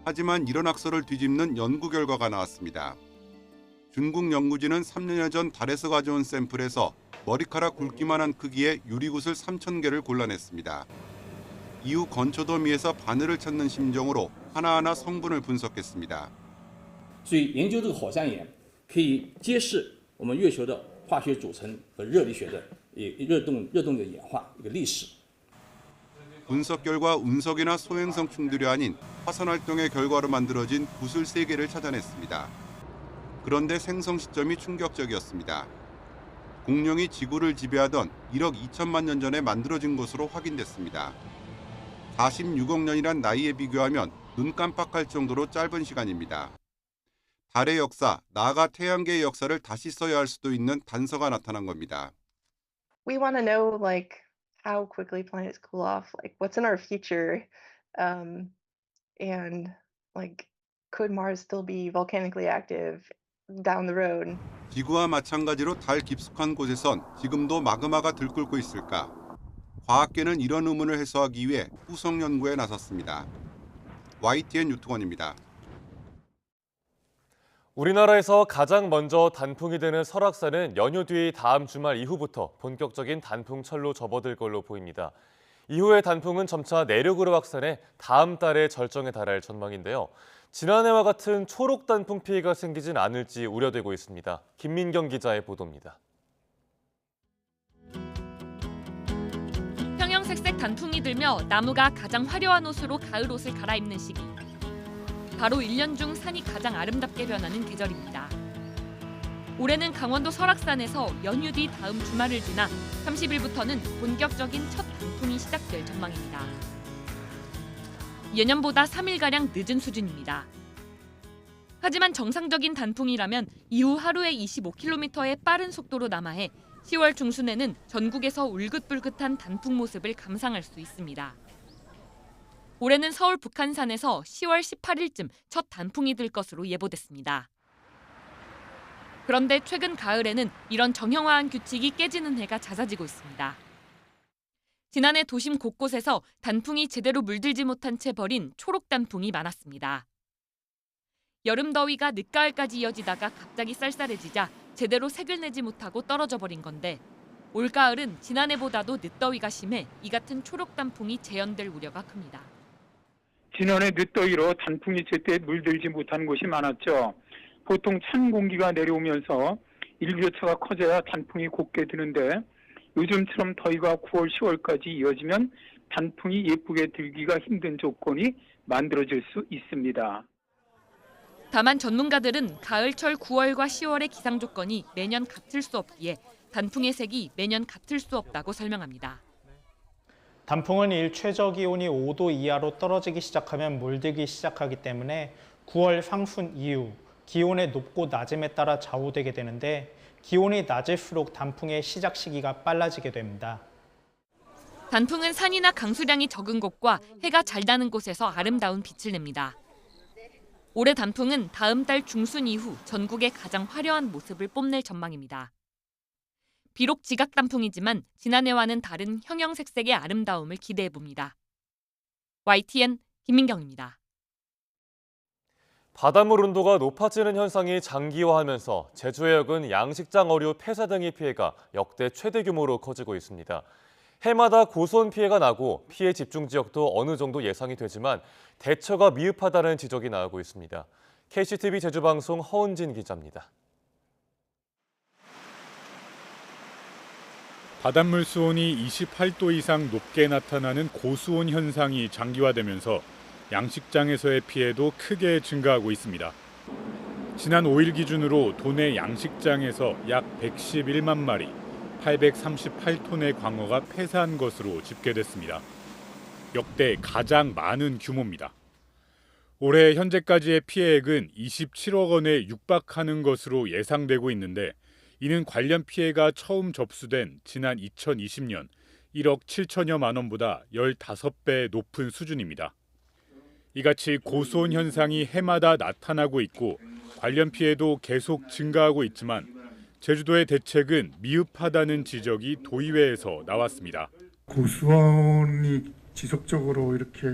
하지만 이런 학설을 뒤집는 연구 결과가 나왔습니다. 중국 연구진은 3년여 전 달에서 가져온 샘플에서 머리카락 굵기만한 크기의 유리구슬 3,000개를 골라냈습니다. 이후 건초더미에서 바늘을 찾는 심정으로 하나하나 성분을 분석했습니다. 所以研究这个火山岩可以揭示我们月球的化学组成和热力学的热动的演化一个历史。 분석 결과 운석이나 소행성 충돌이 아닌 화산 활동의 결과로 만들어진 구슬 3개를 찾아냈습니다. 그런데 생성 시점이 충격적이었습니다. 공룡이 지구를 지배하던 1억 2천만 년 전에 만들어진 것으로 확인됐습니다. 46억 년이란 나이에 비교하면 눈 깜빡할 정도로 짧은 시간입니다. 달의 역사, 나아가 태양계의 역사를 다시 써야 할 수도 있는 단서가 나타난 겁니다. We want to know like how quickly planets cool off, like what's in our future, and like could Mars still be volcanically active down the road? 지구와 마찬가지로 달 깊숙한 곳에선 지금도 마그마가 들끓고 있을까? 과학계는 이런 의문을 해소하기 위해 후속 연구에 나섰습니다. YTN 유투건입니다. 우리나라에서 가장 먼저 단풍이 되는 설악산은 연휴 뒤 다음 주말 이후부터 본격적인 단풍철로 접어들 걸로 보입니다. 이후에 단풍은 점차 내륙으로 확산해 다음 달에 절정에 달할 전망인데요. 지난해와 같은 초록 단풍 피해가 생기진 않을지 우려되고 있습니다. 김민경 기자의 보도입니다. 형형색색 단풍이 들며 나무가 가장 화려한 옷으로 가을 옷을 갈아입는 시기. 바로 1년 중 산이 가장 아름답게 변하는 계절입니다. 올해는 강원도 설악산에서 연휴 뒤 다음 주말을 지나 30일부터는 본격적인 첫 단풍이 시작될 전망입니다. 예년보다 3일가량 늦은 수준입니다. 하지만 정상적인 단풍이라면 이후 하루에 25km의 빠른 속도로 남하해 10월 중순에는 전국에서 울긋불긋한 단풍 모습을 감상할 수 있습니다. 올해는 서울 북한산에서 10월 18일쯤 첫 단풍이 들 것으로 예보됐습니다. 그런데 최근 가을에는 이런 정형화한 규칙이 깨지는 해가 잦아지고 있습니다. 지난해 도심 곳곳에서 단풍이 제대로 물들지 못한 채 버린 초록 단풍이 많았습니다. 여름 더위가 늦가을까지 이어지다가 갑자기 쌀쌀해지자 제대로 색을 내지 못하고 떨어져 버린 건데 올가을은 지난해보다도 늦더위가 심해 이 같은 초록 단풍이 재현될 우려가 큽니다. 지난해 늦더위로 단풍이 제때 물들지 못한 곳이 많았죠. 보통 찬 공기가 내려오면서 일교차가 커져야 단풍이 곱게 드는데 요즘처럼 더위가 9월, 10월까지 이어지면 단풍이 예쁘게 들기가 힘든 조건이 만들어질 수 있습니다. 다만 전문가들은 가을철 9월과 10월의 기상 조건이 매년 같을 수 없기에 단풍의 색이 매년 같을 수 없다고 설명합니다. 단풍은 일 최저 기온이 5도 이하로 떨어지기 시작하면 물들기 시작하기 때문에 9월 상순 이후 기온의 높고 낮음에 따라 좌우되게 되는데 기온이 낮을수록 단풍의 시작 시기가 빨라지게 됩니다. 단풍은 산이나 강수량이 적은 곳과 해가 잘 나는 곳에서 아름다운 빛을 냅니다. 올해 단풍은 다음 달 중순 이후 전국의 가장 화려한 모습을 뽐낼 전망입니다. 비록 지각 단풍이지만 지난해와는 다른 형형색색의 아름다움을 기대해봅니다. YTN 김민경입니다. 바닷물 온도가 높아지는 현상이 장기화하면서 제주해역은 양식장 어류 폐사 등의 피해가 역대 최대 규모로 커지고 있습니다. 해마다 고수원 피해가 나고 피해 집중 지역도 어느 정도 예상이 되지만 대처가 미흡하다는 지적이 나오고 있습니다. KCTV 제주방송 허은진 기자입니다. 바닷물 수온이 28도 이상 높게 나타나는 고수온 현상이 장기화되면서 양식장에서의 피해도 크게 증가하고 있습니다. 지난 5일 기준으로 도내 양식장에서 약 111만 마리, 838톤의 광어가 폐사한 것으로 집계됐습니다. 역대 가장 많은 규모입니다. 올해 현재까지의 피해액은 27억 원에 육박하는 것으로 예상되고 있는데 이는 관련 피해가 처음 접수된 지난 2020년 1억 7천여만 원보다 15배 높은 수준입니다. 이같이 고수온 현상이 해마다 나타나고 있고 관련 피해도 계속 증가하고 있지만 제주도의 대책은 미흡하다는 지적이 도의회에서 나왔습니다. 고수온이 지속적으로 이렇게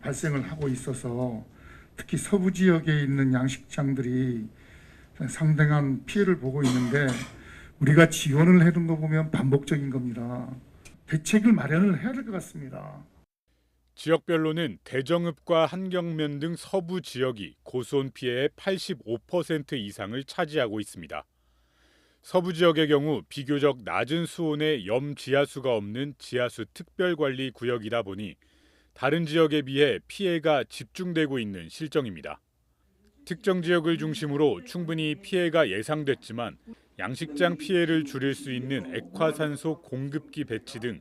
발생을 하고 있어서 특히 서부 지역에 있는 양식장들이 상당한 피해를 보고 있는데 우리가 지원을 해둔 거 보면 반복적인 겁니다. 대책을 마련을 해야 될 것 같습니다. 지역별로는 대정읍과 한경면 등 서부 지역이 고수온 피해의 85% 이상을 차지하고 있습니다. 서부 지역의 경우 비교적 낮은 수온에 염 지하수가 없는 지하수 특별관리 구역이다 보니 다른 지역에 비해 피해가 집중되고 있는 실정입니다. 특정 지역을 중심으로 충분히 피해가 예상됐지만 양식장 피해를 줄일 수 있는 액화산소 공급기 배치 등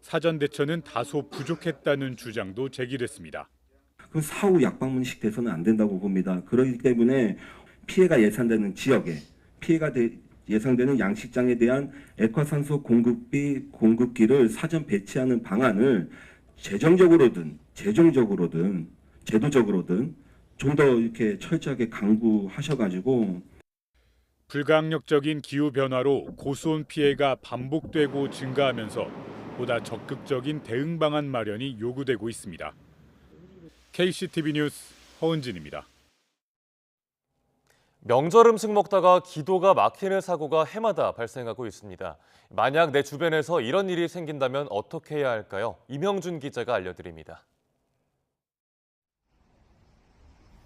사전 대처는 다소 부족했다는 주장도 제기됐습니다. 그 사후 약방문식 돼서는 안 된다고 봅니다. 그렇기 때문에 피해가 예상되는 지역에 예상되는 양식장에 대한 액화산소 공급기를 사전 배치하는 방안을 재정적으로든 재정적으로든 제도적으로든 좀 더 이렇게 철저하게 강구하셔가지고 불가항력적인 기후 변화로 고수온 피해가 반복되고 증가하면서 보다 적극적인 대응 방안 마련이 요구되고 있습니다. KCTV 뉴스 허은진입니다. 명절 음식 먹다가 기도가 막히는 사고가 해마다 발생하고 있습니다. 만약 내 주변에서 이런 일이 생긴다면 어떻게 해야 할까요? 임형준 기자가 알려드립니다.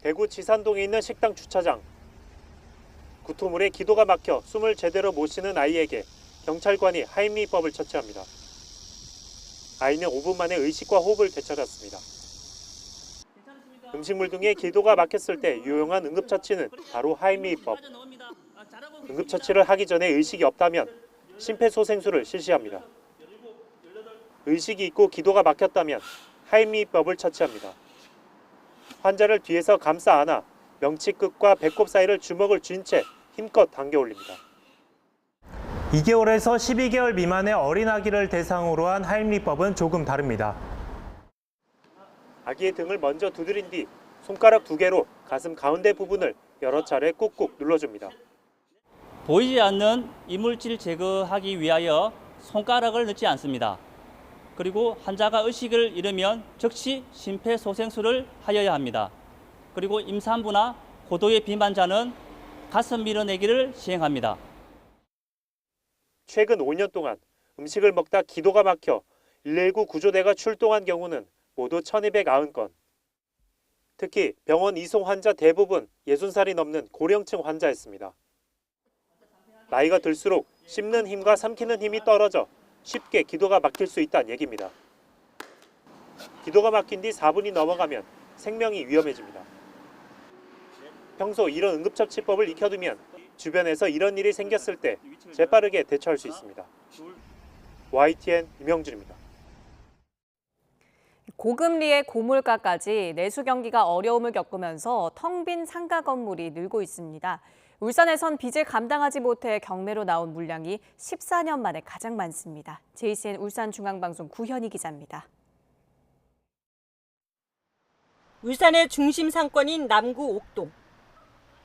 대구 지산동에 있는 식당 주차장. 구토물에 기도가 막혀 숨을 제대로 못 쉬는 아이에게 경찰관이 하임리법을 처치합니다. 아이는 5분 만에 의식과 호흡을 되찾았습니다. 음식물 등에 기도가 막혔을 때 유용한 응급처치는 바로 하임리법. 응급처치를 하기 전에 의식이 없다면 심폐소생술을 실시합니다. 의식이 있고 기도가 막혔다면 하임리법을 처치합니다. 환자를 뒤에서 감싸 안아 명치 끝과 배꼽 사이를 주먹을 쥔 채 힘껏 당겨 올립니다. 2개월에서 12개월 미만의 어린 아기를 대상으로 한 하임리법은 조금 다릅니다. 아기의 등을 먼저 두드린 뒤 손가락 2개로 가슴 가운데 부분을 여러 차례 꾹꾹 눌러줍니다. 보이지 않는 이물질 제거하기 위하여 손가락을 넣지 않습니다. 그리고 환자가 의식을 잃으면 즉시 심폐소생술을 하여야 합니다. 그리고 임산부나 고도의 비만자는 가슴 밀어내기를 시행합니다. 최근 5년 동안 음식을 먹다 기도가 막혀 119 구조대가 출동한 경우는 모두 1,290건. 특히 병원 이송 환자 대부분 60살이 넘는 고령층 환자였습니다. 나이가 들수록 씹는 힘과 삼키는 힘이 떨어져 쉽게 기도가 막힐 수 있다는 얘기입니다. 기도가 막힌 뒤 4분이 넘어가면 생명이 위험해집니다. 평소 이런 응급처치법을 익혀두면 주변에서 이런 일이 생겼을 때 재빠르게 대처할 수 있습니다. YTN 임형준입니다. 고금리의 고물가까지 내수 경기가 어려움을 겪으면서 텅 빈 상가 건물이 늘고 있습니다. 울산에선 빚을 감당하지 못해 경매로 나온 물량이 14년 만에 가장 많습니다. JCN 울산중앙방송 구현희 기자입니다. 울산의 중심 상권인 남구 옥동.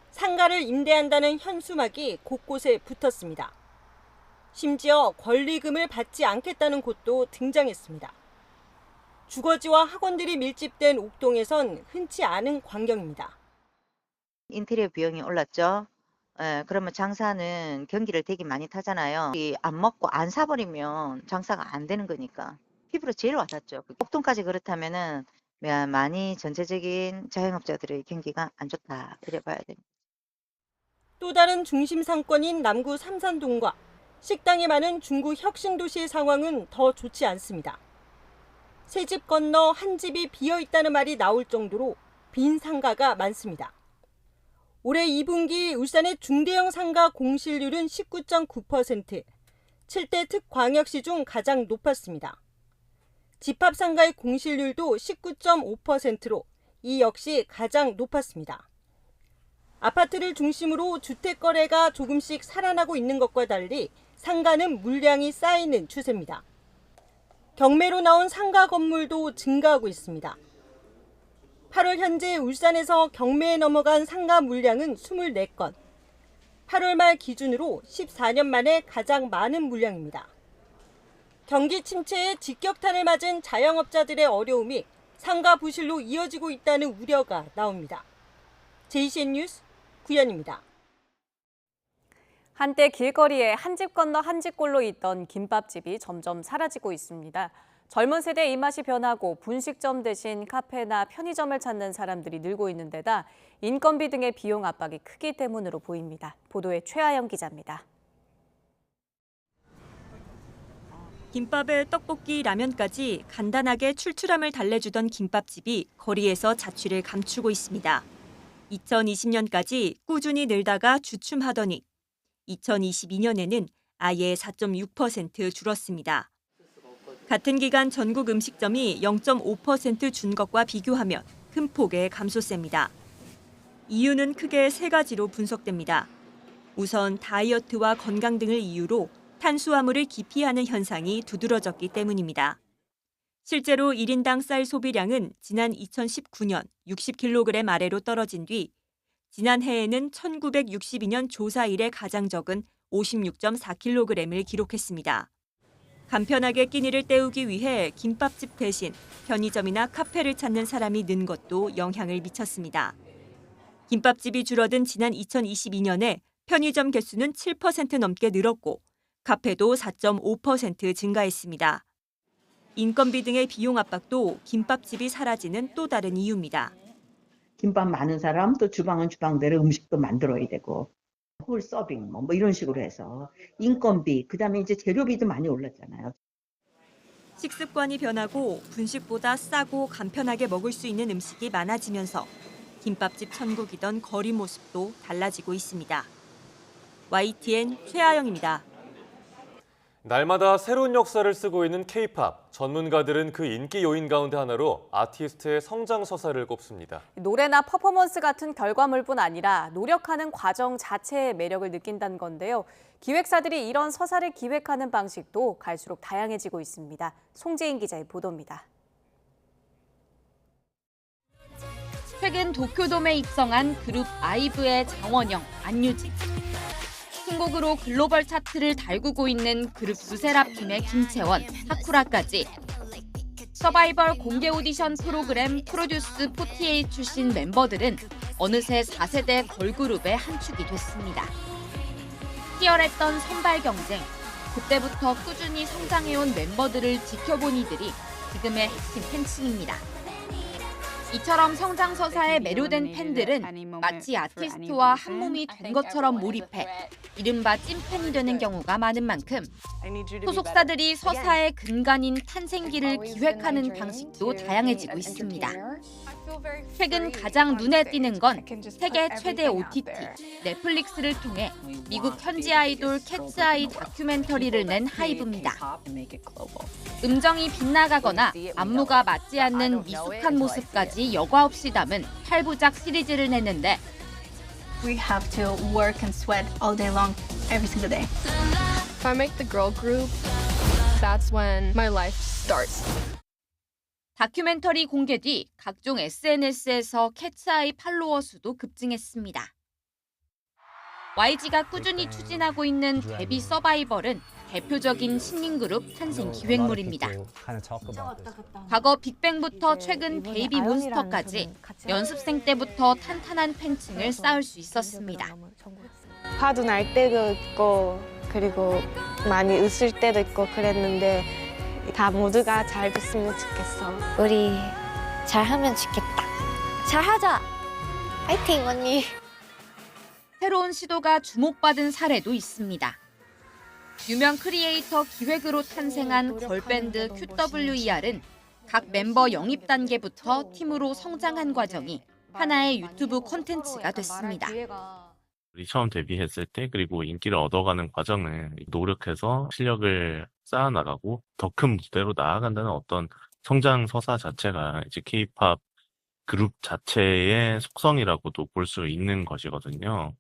상가를 임대한다는 현수막이 곳곳에 붙었습니다. 심지어 권리금을 받지 않겠다는 곳도 등장했습니다. 주거지와 학원들이 밀집된 옥동에선 흔치 않은 광경입니다. 인테리어 비용이 올랐죠. 그러면 장사는 경기를 되게 많이 타잖아요. 안 먹고 안 사버리면 장사가 안 되는 거니까 피부로 제일 와닿죠. 폭동까지 그렇다면은 많이 전체적인 자영업자들의 경기가 안 좋다 이래 봐야 됩니다. 또 다른 중심 상권인 남구 삼산동과 식당이 많은 중구 혁신도시의 상황은 더 좋지 않습니다. 세 집 건너 한 집이 비어 있다는 말이 나올 정도로 빈 상가가 많습니다. 올해 2분기 울산의 중대형 상가 공실률은 19.9%, 7대 특광역시 중 가장 높았습니다. 집합상가의 공실률도 19.5%로 이 역시 가장 높았습니다. 아파트를 중심으로 주택 거래가 조금씩 살아나고 있는 것과 달리 상가는 물량이 쌓이는 추세입니다. 경매로 나온 상가 건물도 증가하고 있습니다. 8월 현재 울산에서 경매에 넘어간 상가 물량은 24건. 8월 말 기준으로 14년 만에 가장 많은 물량입니다. 경기 침체에 직격탄을 맞은 자영업자들의 어려움이 상가 부실로 이어지고 있다는 우려가 나옵니다. JCN 뉴스 구연입니다. 한때 길거리에 한 집 건너 한 집꼴로 있던 김밥집이 점점 사라지고 있습니다. 젊은 세대의 입맛이 변하고 분식점 대신 카페나 편의점을 찾는 사람들이 늘고 있는 데다 인건비 등의 비용 압박이 크기 때문으로 보입니다. 보도에 최하영 기자입니다. 김밥에 떡볶이, 라면까지 간단하게 출출함을 달래주던 김밥집이 거리에서 자취를 감추고 있습니다. 2020년까지 꾸준히 늘다가 주춤하더니 2022년에는 아예 4.6% 줄었습니다. 같은 기간 전국 음식점이 0.5% 준 것과 비교하면 큰 폭의 감소세입니다. 이유는 크게 세 가지로 분석됩니다. 우선 다이어트와 건강 등을 이유로 탄수화물을 기피하는 현상이 두드러졌기 때문입니다. 실제로 1인당 쌀 소비량은 지난 2019년 60kg 아래로 떨어진 뒤 지난해에는 1962년 조사 이래 가장 적은 56.4kg을 기록했습니다. 간편하게 끼니를 때우기 위해 김밥집 대신 편의점이나 카페를 찾는 사람이 는 것도 영향을 미쳤습니다. 김밥집이 줄어든 지난 2022년에 편의점 개수는 7% 넘게 늘었고 카페도 4.5% 증가했습니다. 인건비 등의 비용 압박도 김밥집이 사라지는 또 다른 이유입니다. 김밥 많은 사람, 또 주방은 주방대로 음식도 만들어야 되고 홀 서빙 뭐 이런 식으로 해서 인건비, 그다음에 이제 재료비도 많이 올랐잖아요. 식습관이 변하고 분식보다 싸고 간편하게 먹을 수 있는 음식이 많아지면서 김밥집 천국이던 거리 모습도 달라지고 있습니다. YTN 최하영입니다. 날마다 새로운 역사를 쓰고 있는 K-팝. 전문가들은 그 인기 요인 가운데 하나로 아티스트의 성장 서사를 꼽습니다. 노래나 퍼포먼스 같은 결과물뿐 아니라 노력하는 과정 자체의 매력을 느낀다는 건데요. 기획사들이 이런 서사를 기획하는 방식도 갈수록 다양해지고 있습니다. 송재인 기자의 보도입니다. 최근 도쿄돔에 입성한 그룹 아이브의 장원영, 안유진. 신곡으로 글로벌 차트를 달구고 있는 그룹 르세라핌의 김채원, 사쿠라까지 서바이벌 공개 오디션 프로그램 프로듀스 48 출신 멤버들은 어느새 4세대 걸그룹의 한 축이 됐습니다. 치열했던 선발 경쟁, 그때부터 꾸준히 성장해온 멤버들을 지켜본 이들이 지금의 핵심 팬층입니다. 이처럼 성장 서사에 매료된 팬들은 마치 아티스트와 한 몸이 된 것처럼 몰입해 이른바 찐팬이 되는 경우가 많은 만큼 소속사들이 서사의 근간인 탄생기를 기획하는 방식도 다양해지고 있습니다. 최근 가장 눈에 띄는 건 세계 최대 OTT, 넷플릭스를 통해 미국 현지 아이돌 캣츠아이 다큐멘터리를 낸 하이브입니다. 음정이 빗나가거나 안무가 맞지 않는 미숙한 모습까지 여과 없이 담은 8부작 시리즈를 냈는데 We have to work and sweat all day long, every single day. If I make the girl group, that's when my life starts. 다큐멘터리 공개 뒤 각종 SNS에서 캣츠아이 팔로워 수도 급증했습니다. YG가 꾸준히 추진하고 있는 데뷔 서바이벌은 대표적인 신인그룹 탄생 기획물입니다. 과거 빅뱅부터 최근 베이비 몬스터까지 연습생 때부터 탄탄한 팬층을 쌓을 수 있었습니다. 화도 날 때도 있고 그리고 많이 웃을 때도 있고 그랬는데 다 모두가 잘 됐으면 좋겠어. 우리 잘하면 좋겠다. 잘하자. 파이팅 언니. 새로운 시도가 주목받은 사례도 있습니다. 유명 크리에이터 기획으로 탄생한 걸밴드 QWER은 각 멤버 영입 단계부터 팀으로 성장한 과정이 하나의 유튜브 콘텐츠가 됐습니다. 우리 처음 데뷔했을 때 그리고 인기를 얻어가는 과정을 노력해서 실력을 쌓아나가고 더 큰 무대로 나아간다는 어떤 성장 서사 자체가 이제 K-팝 그룹 자체의 속성이라고도 볼 수 있는 것이거든요.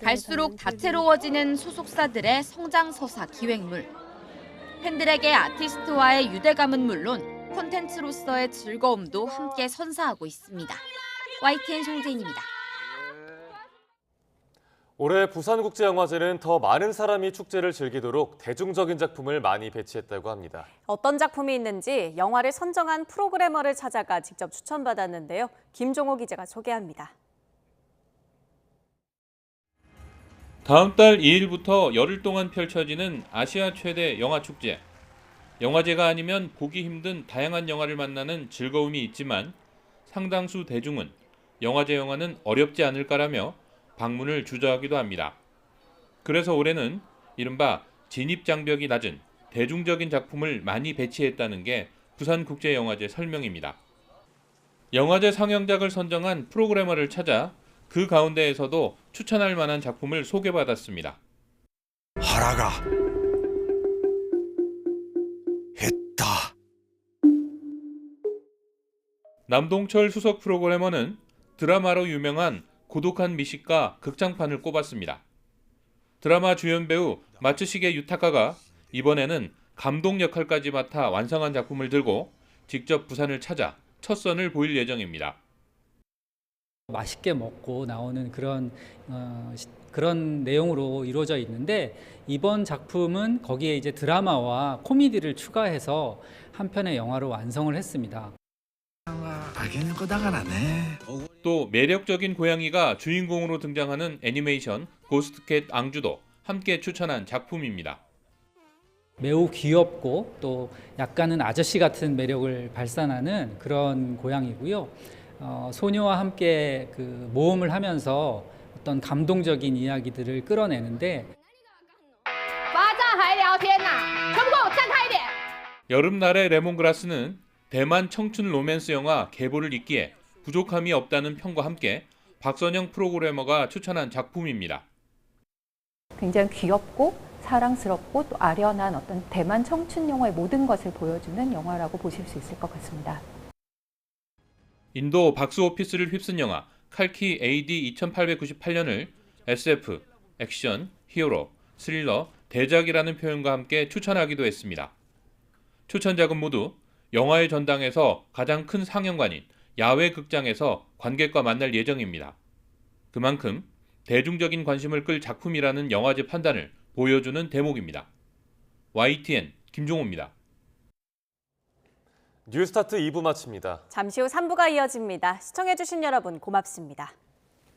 갈수록 다채로워지는 소속사들의 성장 서사 기획물. 팬들에게 아티스트와의 유대감은 물론 콘텐츠로서의 즐거움도 함께 선사하고 있습니다. YTN 송재인입니다. 올해 부산국제영화제는 더 많은 사람이 축제를 즐기도록 대중적인 작품을 많이 배치했다고 합니다. 어떤 작품이 있는지 영화를 선정한 프로그래머를 찾아가 직접 추천받았는데요. 김종호 기자가 소개합니다. 다음 달 2일부터 열흘 동안 펼쳐지는 아시아 최대 영화축제. 영화제가 아니면 보기 힘든 다양한 영화를 만나는 즐거움이 있지만 상당수 대중은 영화제 영화는 어렵지 않을까라며 방문을 주저하기도 합니다. 그래서 올해는 이른바 진입장벽이 낮은 대중적인 작품을 많이 배치했다는 게 부산국제영화제 설명입니다. 영화제 상영작을 선정한 프로그래머를 찾아 그 가운데에서도 추천할 만한 작품을 소개받았습니다. 하라가 했다. 남동철 수석 프로그래머는 드라마로 유명한 고독한 미식가 극장판을 꼽았습니다. 드라마 주연 배우 마츠시게 유타카가 이번에는 감독 역할까지 맡아 완성한 작품을 들고 직접 부산을 찾아 첫 선을 보일 예정입니다. 맛있게 먹고 나오는 그런 내용으로 이루어져 있는데 이번 작품은 거기에 이제 드라마와 코미디를 추가해서 한 편의 영화로 완성을 했습니다. 또 매력적인 고양이가 주인공으로 등장하는 애니메이션 고스트캣 앙주도 함께 추천한 작품입니다. 매우 귀엽고 또 약간은 아저씨 같은 매력을 발산하는 그런 고양이고요. 소녀와 함께 그 모험을 하면서 어떤 감동적인 이야기들을 끌어내는데 여름날의 레몬그라스는 대만 청춘 로맨스 영화 계보를 잇기에 부족함이 없다는 평과 함께 박선영 프로그래머가 추천한 작품입니다. 굉장히 귀엽고 사랑스럽고 또 아련한 어떤 대만 청춘 영화의 모든 것을 보여주는 영화라고 보실 수 있을 것 같습니다. 인도 박스오피스를 휩쓴 영화 칼키 AD 2898년을 SF, 액션, 히어로, 스릴러, 대작이라는 표현과 함께 추천하기도 했습니다. 추천작은 모두 영화의 전당에서 가장 큰 상영관인 야외 극장에서 관객과 만날 예정입니다. 그만큼 대중적인 관심을 끌 작품이라는 영화제 판단을 보여주는 대목입니다. YTN 김종호입니다. 뉴스타트 2부 마칩니다. 잠시 후 3부가 이어집니다. 시청해주신 여러분 고맙습니다.